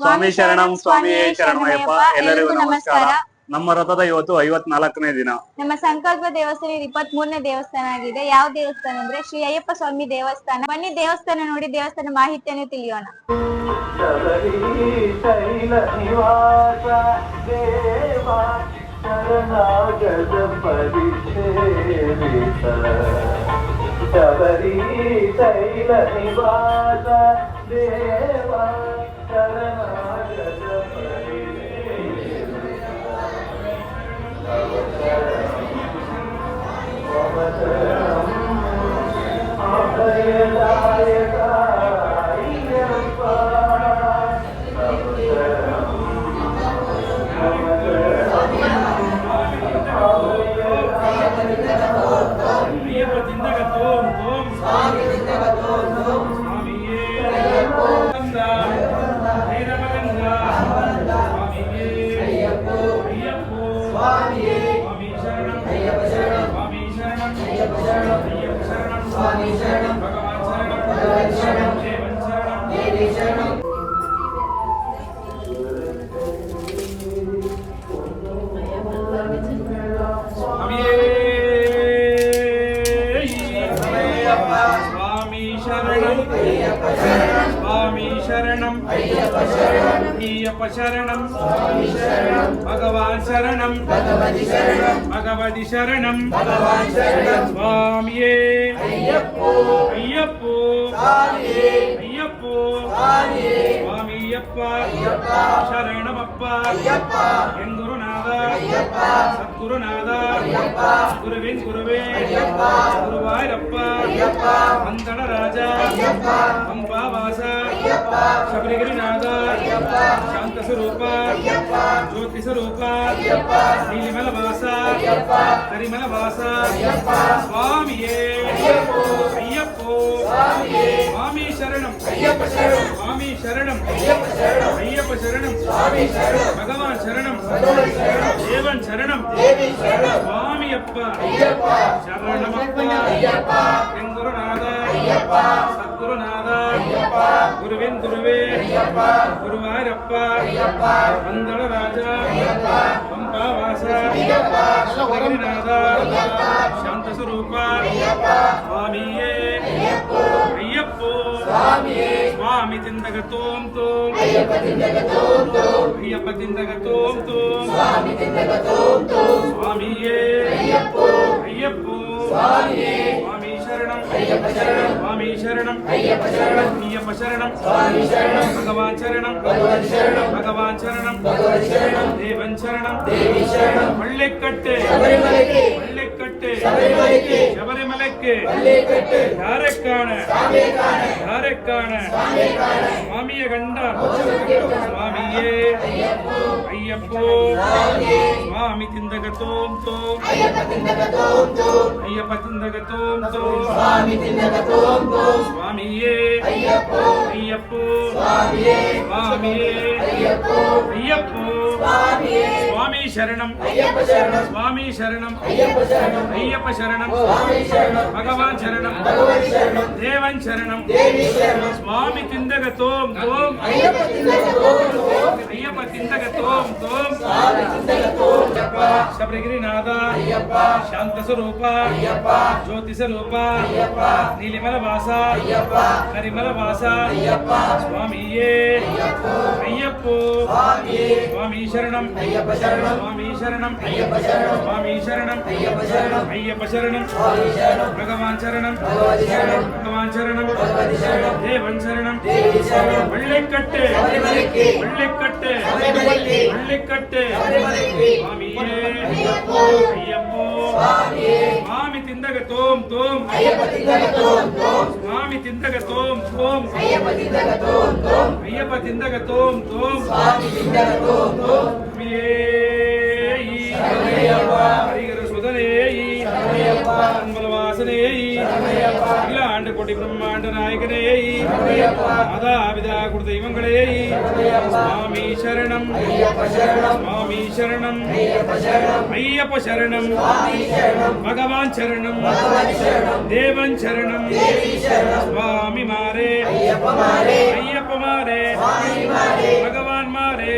ಸ್ವಾಮಿ ಶರಣಂ, ಸ್ವಾಮಿಯೇ ಶರಣಮಯ್ಯಪ್ಪ. ಎಲ್ಲರಿಗೂ ನಮಸ್ಕಾರ. ನಮ್ಮ ರಥದ ಇವತ್ತು 54ನೇ ದಿನ. ನಮ್ಮ ಸಂಕಲ್ಪ ದೇವಸ್ಥಾನ 23ನೇ ದೇವಸ್ಥಾನ ಆಗಿದೆ. ಯಾವ ದೇವಸ್ಥಾನ ಅಂದ್ರೆ ಶ್ರೀ ಅಯ್ಯಪ್ಪ ಸ್ವಾಮಿ ದೇವಸ್ಥಾನ. ಬನ್ನಿ ದೇವಸ್ಥಾನ ನೋಡಿ ದೇವಸ್ಥಾನ ಮಾಹಿತಿಯನ್ನು ತಿಳಿಯೋಣ. ಶಬರಿ ಶೈಲ ನಿವಾಸ ದೇವ ಶರಣಾಗತ ಅಭಯದಾಯಕ ಅಯ್ಯಪ್ಪ शरणम अय्यप्पा शरणम भगवान शरणम भगवती शरणम स्वामिये अय्यप्पो स्वामीयप्प शरणमप्प गुरुनाथ सद्गुरुनाथ गुरुविन गुरुवे गुरुवायूरप्प मंदण राजा पंपावास शबरिगिरिनाथ शांत स्वरूप ज्योति स्वरूप नीलिमल वास करिमल वास स्वामिये अय्यप्पो स्वामी शरणम स्वामी शरणम अय्यप्प शरणम भगवान शरणम देवन शरणम स्वामीयप्प शरणमप्प गुरुनाथ सद्गुरुनाथ गुरुविन गुरुवे गुरुवायूरप्प मंदळ राजा पंपावास शबरिगिरिनाथ शांत स्वरूप स्वामिये अय्यप्पो स्वामी तिंदगतोम तोम अय्यप्प तिंदगतोम तोम स्वामिये अय्यप्पो स्वामी शरणम स्वामी शरणम अय्यप्प शरणम भगवान शरणम भगवान शरणम देवन शरणम पल्लेकट्टे शबरिमलैक्के यारे काण स्वामिय गंड स्वामिये अय्यप्पो स्वामी तिंदगतोम तोम अय्यप्प तिंदगतोम तोम स्वामिये अय्यप्पो स्वामिये अय्यप्पो स्वामी शरणम स्वामी शरणम अय्यप्प शरणम भगवान शरणम देवन शरणम स्वामी तिंदगतोम तोम अय्यप्प तिंदगतोम तोम शबरिगिरिनाथ शांत स्वरूप ज्योति स्वरूप नीलिमल वास करिमल वास स्वामिये अय्यप्पो स्वामी शरणम स्वामी शरणम स्वामी शरणम अय्यप्प शरणम भगवान शरणम देवन शरणम पल्लेकट्टे स्वामिये अय्यप्पो स्वामी तिंदगतोम तोम स्वामी तिंदगतोम तोम अय्यप्प तिंदगतोम तोम हरिहर सुधने ವಾಸನೆಯೈ ಅಖಿಲಾಂಡ ಕೋಟಿ ಬ್ರಹ್ಮಾಂಡ ನಾಯಕನೆಯೈ ಅದಾವಿದ ಗುರುದೈವಂಗಳೇ ಸ್ವಾಮಿ ಶರಣಂ ಸ್ವಾಮಿ ಶರಣಂ ಅಯ್ಯಪ್ಪ ಶರಣಂ ಭಗವಾನ್ ಶರಣಂ ದೇವನ್ ಶರಣಂ ಸ್ವಾಮಿ ಮಾರೇ ಅಯ್ಯಪ್ಪ ಮಾರೇ ಭಗವಾನ್ ಮಾರೇ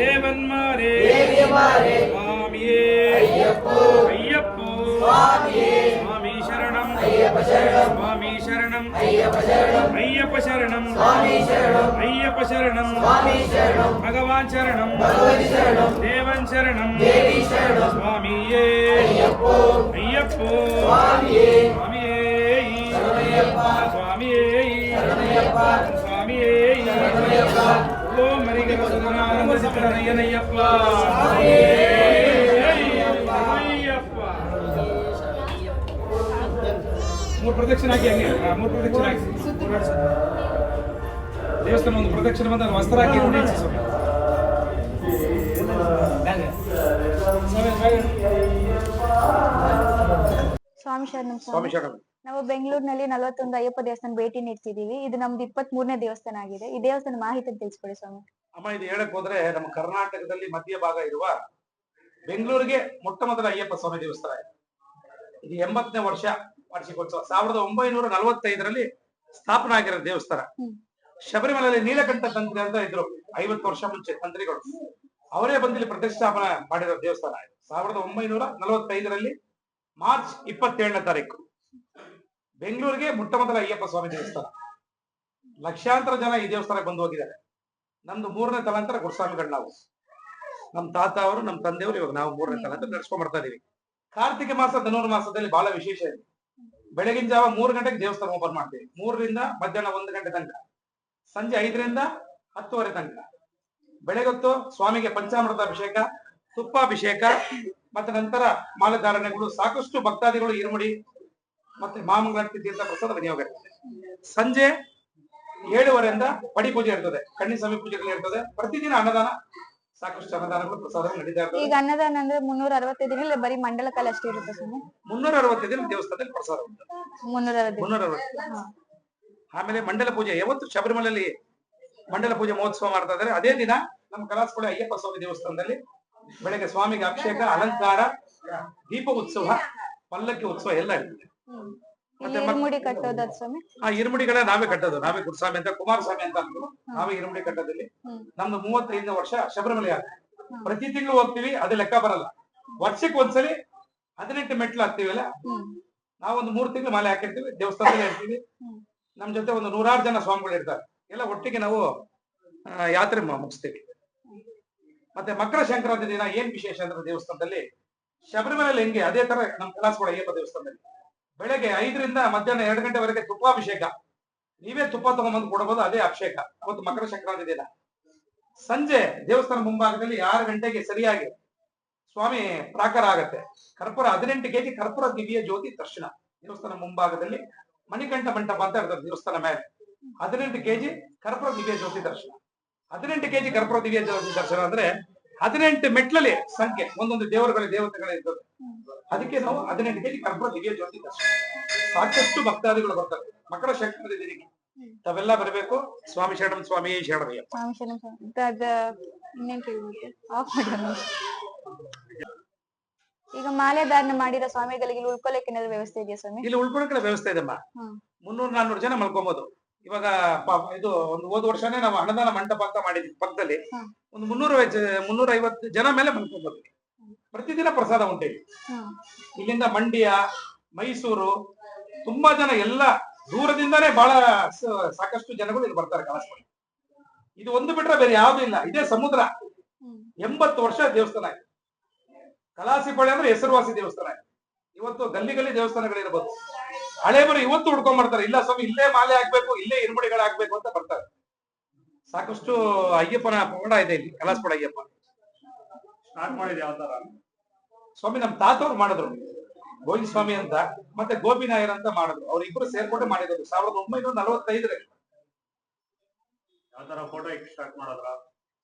ದೇವನ್ ಮಾರೇ ಸ್ವಾಮಿಯೇ ಅಯ್ಯಪ್ಪೋ ಸ್ವಾಮಿ ಶರಣಂ ಸ್ವಾಮಿ ಶರಣಂ ಅಯ್ಯಪ್ಪ ಶರಣಂ ಅಯ್ಯಪ್ಪ ಶರಣಂ ಭಗವಾನ್ ಶರಣಂ ದೇವನ್ ಶರಣಂ ಸ್ವಾಮಿಯೇ ಅಯ್ಯಪ್ಪೋ ಸ್ವಾಮಿಯೇ ಸ್ವಾಮಿಯೇ ಸ್ವಾಮಿಯೇ ಓಂ ಮರಿಗರ ಸದನಾನಂದ ಸಿದ್ದರಾಮಯ್ಯನಯ್ಯಪ್ಪ ಮೂರು ಪ್ರದಕ್ಷಿಣೆ ಹಾಕಿ ಹಂಗೆ ಮೂರು ಪ್ರದಕ್ಷಿಣೆ ಹಾಕಿ ದೇವಸ್ಥಾನ ಒಂದು ಪ್ರದಕ್ಷಿಣೆ ಬಂದಾಗ ವಸ್ತ್ರ ಹಾಕಿ ನೋಡಿ ಸ್ವಾಮಿ ಶರಣಂ ಸ್ವಾಮಿ ಶರಣಂ. ನಾವು ಬೆಂಗಳೂರಿನಲ್ಲಿ 41 ಅಯ್ಯಪ್ಪ ದೇವಸ್ಥಾನ ಭೇಟಿ ನೀಡ್ತಿದೀವಿ. ಇದು ನಮ್ದು 23ನೇ ದೇವಸ್ಥಾನ ಆಗಿದೆ. ಈ ದೇವಸ್ಥಾನ ಮಾಹಿತಿ ತಿಳಿಸ್ಕೊಡಿ ಸ್ವಾಮಿ. ಅಮ್ಮ, ಇದು ಹೇಳಕ್ ಹೋದ್ರೆ ನಮ್ಮ ಕರ್ನಾಟಕದಲ್ಲಿ ಮಧ್ಯ ಭಾಗ ಇರುವ ಬೆಂಗಳೂರಿಗೆ ಮೊಟ್ಟ ಮೊದಲ ಅಯ್ಯಪ್ಪ ಸ್ವಾಮಿ ದೇವಸ್ಥಾನ ಇದು 80ನೇ ವರ್ಷ ವಾರ್ಷಿಕೋತ್ಸವ 1945ರಲ್ಲಿ ಸ್ಥಾಪನೆ ಆಗಿರೋ ದೇವಸ್ಥಾನ. ಶಬರಿಮಲೆಯಲ್ಲಿ ನೀಲಕಂಠ ತಂತ್ರಿ ಅಂತ ಇದ್ರು 50 ವರ್ಷ ಮುಂಚೆ ತಂತ್ರಿಗಳು. ಅವರೇ ಬಂದಿಲ್ಲಿ ಪ್ರತಿಷ್ಠಾಪನೆ ಮಾಡಿರೋ ದೇವಸ್ಥಾನ. 1945ರಲ್ಲಿ ಮಾರ್ಚ್ 27ನೇ ತಾರೀಕು ಬೆಂಗಳೂರಿಗೆ ಮೊಟ್ಟ ಮೊದಲ ಅಯ್ಯಪ್ಪ ಸ್ವಾಮಿ ದೇವಸ್ಥಾನ. ಲಕ್ಷಾಂತರ ಜನ ಈ ದೇವಸ್ಥಾನಕ್ಕೆ ಬಂದು ಹೋಗಿದ್ದಾರೆ. ನಮ್ದು 3ನೇ ತಲಾಂತರ ಗುರುಸ್ವಾಮಿಗಳು ನಾವು. ನಮ್ ತಾತ ಅವರು, ನಮ್ ತಂದೆಯವರು, ಇವಾಗ ನಾವು 3ನೇ ತಲಾಂತರ ನಡ್ಸ್ಕೊಂಡ್ ಬರ್ತಾ ಇದೀವಿ. ಕಾರ್ತಿಕ ಮಾಸ ಧನುರ್ಮಾಸದಲ್ಲಿ ಬಹಳ ವಿಶೇಷ ಇದೆ. ಬೆಳಗಿನ ಜಾವ 3 ಗಂಟೆಗೆ ದೇವಸ್ಥಾನ ಓಪನ್ ಮಾಡ್ತೀವಿ. 3ರಿಂದ ಮಧ್ಯಾಹ್ನ 1 ಗಂಟೆ ತನಕ, ಸಂಜೆ 5ರಿಂದ 10:30 ತನಕ. ಬೆಳಗೊತ್ತು ಸ್ವಾಮಿಗೆ ಪಂಚಾಮೃತ ಅಭಿಷೇಕ, ತುಪ್ಪಾಭಿಷೇಕ, ಮತ್ತೆ ನಂತರ ಮಾಲಧಾರಣೆಗಳು, ಸಾಕಷ್ಟು ಭಕ್ತಾದಿಗಳು ಇರುಮುಡಿ ಮತ್ತೆ ಮಾಮಂಗಳಾರತಿ ತೀರ್ಥ ಪ್ರಸಾದ ವಿನಿಯೋಗ ಇರ್ತದೆ. ಸಂಜೆ 7:30ರಿಂದ ಪಡಿ ಪೂಜೆ ಇರ್ತದೆ, ಕಣ್ಣಿ ಸ್ವಾಮಿ ಪೂಜೆಗಳು ಇರ್ತದೆ. ಪ್ರತಿದಿನ ಅನ್ನದಾನ, ಸಾಕಷ್ಟು ಅನ್ನದಾನಗಳು ಪ್ರಸಾದಗಳು ನಡೀತಾ ಇರ್ತದೆ. ಈಗ ಅನ್ನದಾನ ಅಂದ್ರೆ 365 ದಿನ ಬರೀ ಮಂಡಲ ಕಾಲ ಅಷ್ಟೇ ಇರುತ್ತೆ ಸ್ವಾಮಿ? 360 ದಿನ ದೇವಸ್ಥಾನದಲ್ಲಿ ಪ್ರಸಾದ ಉಂಟು. 360. ಆಮೇಲೆ ಮಂಡಲ ಪೂಜೆ ಯಾವತ್ತು ಶಬರಿಮಲೆಯಲ್ಲಿ ಮಂಡಲ ಪೂಜೆ ಮಹೋತ್ಸವ ಮಾಡ್ತಾ ಇದ್ದಾರೆ. ಅದೇ ದಿನ ನಮ್ಮ ಕಲಾಸ್ಪಡೆ ಅಯ್ಯಪ್ಪ ಸ್ವಾಮಿ ದೇವಸ್ಥಾನದಲ್ಲಿ ಬೆಳಗ್ಗೆ ಸ್ವಾಮಿಗೆ ಅಭಿಷೇಕ, ಅಲಂಕಾರ, ದೀಪ ಉತ್ಸವ, ಪಲ್ಲಕ್ಕಿ ಉತ್ಸವ ಎಲ್ಲ ಇರ್ತದೆ. ಮತ್ತೆ ಇರುಮುಡಿ ಕಟ್ಟೋದ ಸ್ವಾಮಿ? ಆ ಇರುಮುಡಿಗಳ ನಾವೇ ಕಟ್ಟೋದು. ನಾವೇ ಗುರುಸ್ವಾಮಿ ಅಂತ, ಕುಮಾರಸ್ವಾಮಿ ಅಂತ ಅಂದ್ರು, ನಾವೇ ಇರುಮುಡಿ ಕಟ್ಟೋದಲ್ಲಿ. ನಮ್ದು 35ನೇ ವರ್ಷ ಶಬರಿಮಲೆ ಆಗ ಪ್ರತಿ ತಿಂಗಳು ಹೋಗ್ತೀವಿ. ಅದು ಲೆಕ್ಕ ಬರಲ್ಲ. ವರ್ಷಕ್ಕೆ ಒಂದ್ಸಲಿ 18 ಮೆಟ್ಲು ಹಾಕ್ತಿವಲ್ಲ, ನಾವೊಂದು 3 ತಿಂಗಳು ಮಾಲೆ ಹಾಕಿರ್ತೀವಿ, ದೇವಸ್ಥಾನದಲ್ಲಿ ಇರ್ತೀವಿ. ನಮ್ ಜೊತೆ ಒಂದು 100 ಜನ ಸ್ವಾಮಿಗಳು ಇರ್ತಾರೆ. ಎಲ್ಲ ಒಟ್ಟಿಗೆ ನಾವು ಯಾತ್ರೆ ಮುಗಿಸ್ತೀವಿ. ಮತ್ತೆ ಮಕರ ಸಂಕ್ರಾಂತಿ ದಿನ ಏನ್ ವಿಶೇಷ ಅಂದ್ರೆ ದೇವಸ್ಥಾನದಲ್ಲಿ ಶಬರಿಮಲೆಯಲ್ಲಿ ಹೆಂಗೆ ಅದೇ ತರ ನಮ್ ಕಲಾಸ್ಪಡ ಅಯ್ಯಪ್ಪ ದೇವಸ್ಥಾನದಲ್ಲಿ ಬೆಳಗ್ಗೆ 5ರಿಂದ ಮಧ್ಯಾಹ್ನ 2 ಗಂಟೆವರೆಗೆ ತುಪ್ಪಾಭಿಷೇಕ. ನೀವೇ ತುಪ್ಪ ತಗೊಂಡ್ಬಂದು ಕೊಡಬಹುದು, ಅದೇ ಅಭಿಷೇಕ ಅವತ್ತು ಮಕರ ಸಂಕ್ರಾಂತಿ ದಿನ. ಸಂಜೆ ದೇವಸ್ಥಾನ ಮುಂಭಾಗದಲ್ಲಿ 6 ಗಂಟೆಗೆ ಸರಿಯಾಗಿ ಸ್ವಾಮಿ ಪ್ರಾಕಾರ ಆಗತ್ತೆ. ಕರ್ಪೂರ 18 ಕೆಜಿ ಕರ್ಪೂರ ದಿವ್ಯ ಜ್ಯೋತಿ ದರ್ಶನ ದೇವಸ್ಥಾನ ಮುಂಭಾಗದಲ್ಲಿ. ಮಣಿಕಂಠ ಮಂಟಪ ಅಂತ ಇರ್ತದೆ ದೇವಸ್ಥಾನ ಮೇಲೆ. 18 ಕೆಜಿ ಕರ್ಪೂರ ದಿವ್ಯ ಜ್ಯೋತಿ ದರ್ಶನ. 18 ಕೆಜಿ ಕರ್ಪೂರ ದಿವ್ಯ ಜ್ಯೋತಿ ದರ್ಶನ ಅಂದ್ರೆ 18 ಮೆಟ್ಲಲ್ಲಿ ಸಂಖ್ಯೆ, ಒಂದೊಂದು ದೇವತೆಗಳೇ ಇರ್ತದೆ. ಅದಕ್ಕೆ ನಾವು 18 ಕೆಜಿ ಕರ್ಪೂರ ದಿವ್ಯ ಜ್ಯೋತಿ ದರ್ಶನ. ಸಾಕಷ್ಟು ಭಕ್ತಾದಿಗಳು ಬರ್ತಾರೆ ಮಕರ ಸಂಕ್ರಾಂತಿ ದಿನಕ್ಕೆ. ತಾವೆಲ್ಲ ಬರಬೇಕು. ಸ್ವಾಮಿ ಶರಣಂ, ಸ್ವಾಮಿ ಶರಣಯ್ಯ. ಸ್ವಾಮಿ ಶರಣಂ. ಇನ್ನೇನ್ ಕೇಳ್ಬೇಕು? ಈಗ ಮಾಲೆ ಧಾರಣೆ ಮಾಡಿರೋ ಸ್ವಾಮಿಗಳಿಗೆ ಇಲ್ಲಿ ಉಳ್ಕೊಳಕ್ಕೆ ಏನಾದ್ರು ವ್ಯವಸ್ಥೆ ಇದೆಯಾ ಸ್ವಾಮಿ? ಇಲ್ಲಿ ಉಳ್ಕೊಳಕ್ಕೆ ವ್ಯವಸ್ಥೆ ಇದೆಮ್ಮ. 300-400 ಜನ ಮಲ್ಕೊಬಹುದು. ಇವಾಗ ಇದು ಒಂದು ಹೋದ ವರ್ಷನೇ ನಾವು ಅನ್ನದಾನ ಮಂಟಪ ಅಂತ ಮಾಡಿದ್ವಿ ಪಕ್ಕದಲ್ಲಿ. ಒಂದು 350 ಜನ ಮೇಲೆ ಮಲ್ಕೊಬಹುದು. ಪ್ರತಿದಿನ ಪ್ರಸಾದ ಉಂಟು. ಇಲ್ಲಿಂದ ಮಂಡ್ಯ, ಮೈಸೂರು ತುಂಬಾ ಜನ, ಎಲ್ಲ ದೂರದಿಂದಾನೇ ಬಹಳ ಸಾಕಷ್ಟು ಜನಗಳು ಇಲ್ಲಿ ಬರ್ತಾರೆ ಕಲಾಸ್ಪಡೆ. ಇದು ಒಂದು ಬಿಟ್ರೆ ಬೇರೆ ಯಾವ್ದು ಇಲ್ಲ. ಇದೇ ಸಮುದ್ರ. 80 ವರ್ಷ ದೇವಸ್ಥಾನ ಆಯ್ತು. ಕಲಾಸಿಪಳೆ ಅಂದ್ರೆ ಹೆಸರುವಾಸಿ ದೇವಸ್ಥಾನ ಆಯ್ತು. ಇವತ್ತು ಗಲ್ಲಿ ಗಲ್ಲಿ ದೇವಸ್ಥಾನಗಳಿರ್ಬೋದು. ಹಳೇಬರು ಇವತ್ತು ಹುಡ್ಕೊಂಡ್ ಬರ್ತಾರೆ. ಇಲ್ಲ ಸ್ವಾಮಿ, ಇಲ್ಲೇ ಮಾಲೆ ಹಾಕ್ಬೇಕು, ಇಲ್ಲೇ ಇರುಮುಡಿಗಳು ಹಾಕ್ಬೇಕು ಅಂತ ಬರ್ತಾರೆ. ಸಾಕಷ್ಟು ಅಯ್ಯಪ್ಪನ ಪವಾಡ ಇದೆ ಇಲ್ಲಿ ಕಲಾಸ್ಪಡ ಅಯ್ಯಪ್ಪ. ಸ್ಟಾರ್ಟ್ ಮಾಡಿದ್ ಯಾವ ತರ ಸ್ವಾಮಿ ನಮ್ ತಾತವ್ರು ಮಾಡಿದ್ರು, ಗೋವಿಂದ ಸ್ವಾಮಿ ಅಂತ ಮತ್ತೆ ಗೋಪಿನಾಯರ್ ಅಂತ ಮಾಡಿದ್ರು. ಅವ್ರಿಬ್ರು ಸೇರ್ಕೊಂಡು ಮಾಡಿದ್ರು 1945ರಲ್ಲಿ. ಯಾವ ತರ ಫೋಟೋ ಸ್ಟಾರ್ಟ್ ಮಾಡಿದ್ರ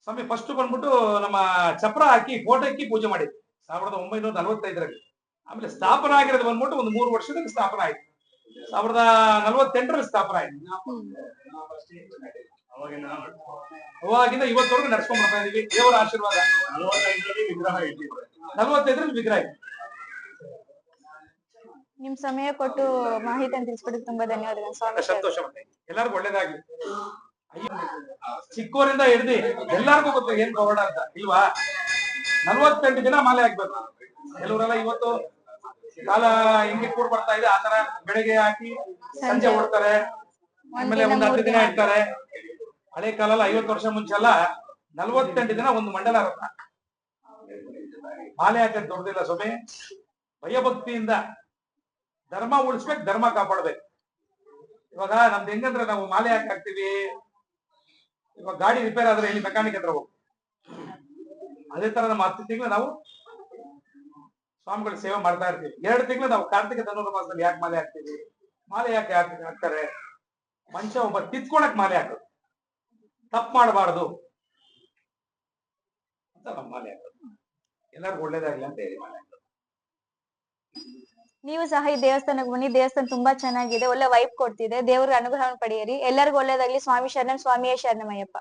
ಸ್ವಾಮಿ? ಫಸ್ಟ್ ಬಂದ್ಬಿಟ್ಟು ನಮ್ಮ ಚಪ್ರ ಹಾಕಿ ಫೋಟೋ ಹಾಕಿ ಪೂಜೆ ಮಾಡಿದ್ವಿ 1945ರಲ್ಲಿ. ಆಮೇಲೆ ಸ್ಥಾಪನೆ ಆಗಿರೋದು ಬಂದ್ಬಿಟ್ಟು ಒಂದು 3 ವರ್ಷದಲ್ಲಿ ಸ್ಥಾಪನೆ ಆಯ್ತು. 1948ರಲ್ಲಿ ಸ್ಥಾಪನೆ ಆಯ್ತು. ಅವಾಗಿಂದ ಇವತ್ತವರೆಗೂ ನಡ್ಸ್ಕೊಂಡ್ ಬರ್ತಾ ಇದೀವಿ. ದೇವರ ಆಶೀರ್ವಾದ. 45ರಲ್ಲಿ ವಿಗ್ರಹ ಇಟ್ಟಿದ್ದಾರೆ. 45ರಲ್ಲಿ ವಿಗ್ರಹ ಇದೆ. ನಿಮ್ ಸಮಯ ಕೊಟ್ಟು ಮಾಹಿತಿಯನ್ನು ತಿಳಿಸ್ಕೊಡಕ್ಕೆ ತುಂಬಾ ಧನ್ಯವಾದಗಳು ಸ್ವಾಮಿ. ಸಂತೋಷ ಮತ್ತೆ ಎಲ್ಲರಿಗೂ ಒಳ್ಳೇದಾಗ್ಲಿ. ಚಿಕ್ಕವರಿಂದ ಹಿಡ್ದು ಎಲ್ಲರಿಗೂ ಗೊತ್ತು ಏನ್ ಪವಾಡ ಅಂತ ಇಲ್ವಾ? 48 ದಿನ ಮಾಲೆ ಹಾಕ್ಬೇಕು. ಕೆಲವರೆಲ್ಲ ಇವತ್ತು ಕಾಲ ಹಿಂಗೆ ಕೂಡ ಬರ್ತಾ ಇದೆ, ಆತರ ಬೆಳಗ್ಗೆ ಹಾಕಿ ಸಂಜೆ ಓಡ್ತಾರೆ, ಆಮೇಲೆ ಒಂದು 10 ದಿನ ಇಡ್ತಾರೆ. ಹಳೆ ಕಾಲ 50 ವರ್ಷ ಮುಂಚೆ ಎಲ್ಲ 48 ದಿನ ಒಂದು ಮಂಡಲ ರತ್ನ ಮಾಲೆ ಹಾಕದ್ ದೊಡ್ಡದಿಲ್ಲ ಸ್ವಾಮಿ. ಭಯಭಕ್ತಿಯಿಂದ ಧರ್ಮ ಉಳಿಸ್ಬೇಕು, ಧರ್ಮ ಕಾಪಾಡ್ಬೇಕು. ಇವಾಗ ನಮ್ದು ಹೆಂಗಂದ್ರೆ ನಾವು ಮಾಲೆ ಹಾಕಿ ಹಾಕ್ತಿವಿ. ಇವಾಗ ಗಾಡಿ ರಿಪೇರ್ ಆದ್ರೆ ಇಲ್ಲಿ ಮೆಕ್ಯಾನಿಕ್ ಹತ್ರ ಹೋಗಿ, ಅದೇ ತರ ನಮ್ಮ 10 ತಿಂಗಳು ನಾವು ಸ್ವಾಮಿಗಳ ಸೇವೆ ಮಾಡ್ತಾ ಇರ್ತೀವಿ. 2 ತಿಂಗಳು ನಾವು ಕಾರ್ತಿಕ ಧನುರ್ಮಾಸದಲ್ಲಿ ಯಾಕೆ ಮಾಲೆ ಹಾಕ್ತೀವಿ? ಮಾಲೆ ಯಾಕೆ ಹಾಕ್ತಾರೆ? ಮನುಷ್ಯ ಒಬ್ಬ ತಿತ್ಕೊಳಕ್ ಮಾಲೆ ಹಾಕೋದು, ತಪ್ಪು ಮಾಡಬಾರ್ದು ಅಂತ ನಾವು ಮಾಲೆ ಹಾಕೋದು. ಎಲ್ಲರಿಗೂ ಒಳ್ಳೇದಾಗ್ಲಿ ಅಂತ ಹೇಳಿ ಮಾಲೆ ಹಾಕೋದು. ನೀವು ಸಹ ಈ ದೇವಸ್ಥಾನಕ್ಕೆ ಬನ್ನಿ. ದೇವಸ್ಥಾನ ತುಂಬಾ ಚೆನ್ನಾಗಿದೆ, ಒಳ್ಳೆ ವೈಬ್ ಕೊಡ್ತಿದೆ. ದೇವ್ರ ಅನುಗ್ರಹ ಪಡೆಯಿರಿ. ಎಲ್ಲರಿಗೂ ಒಳ್ಳೇದಾಗ್ಲಿ. ಸ್ವಾಮಿ ಶರಣಂ, ಸ್ವಾಮಿಯೇ ಶರಣಮಯ್ಯಪ್ಪ.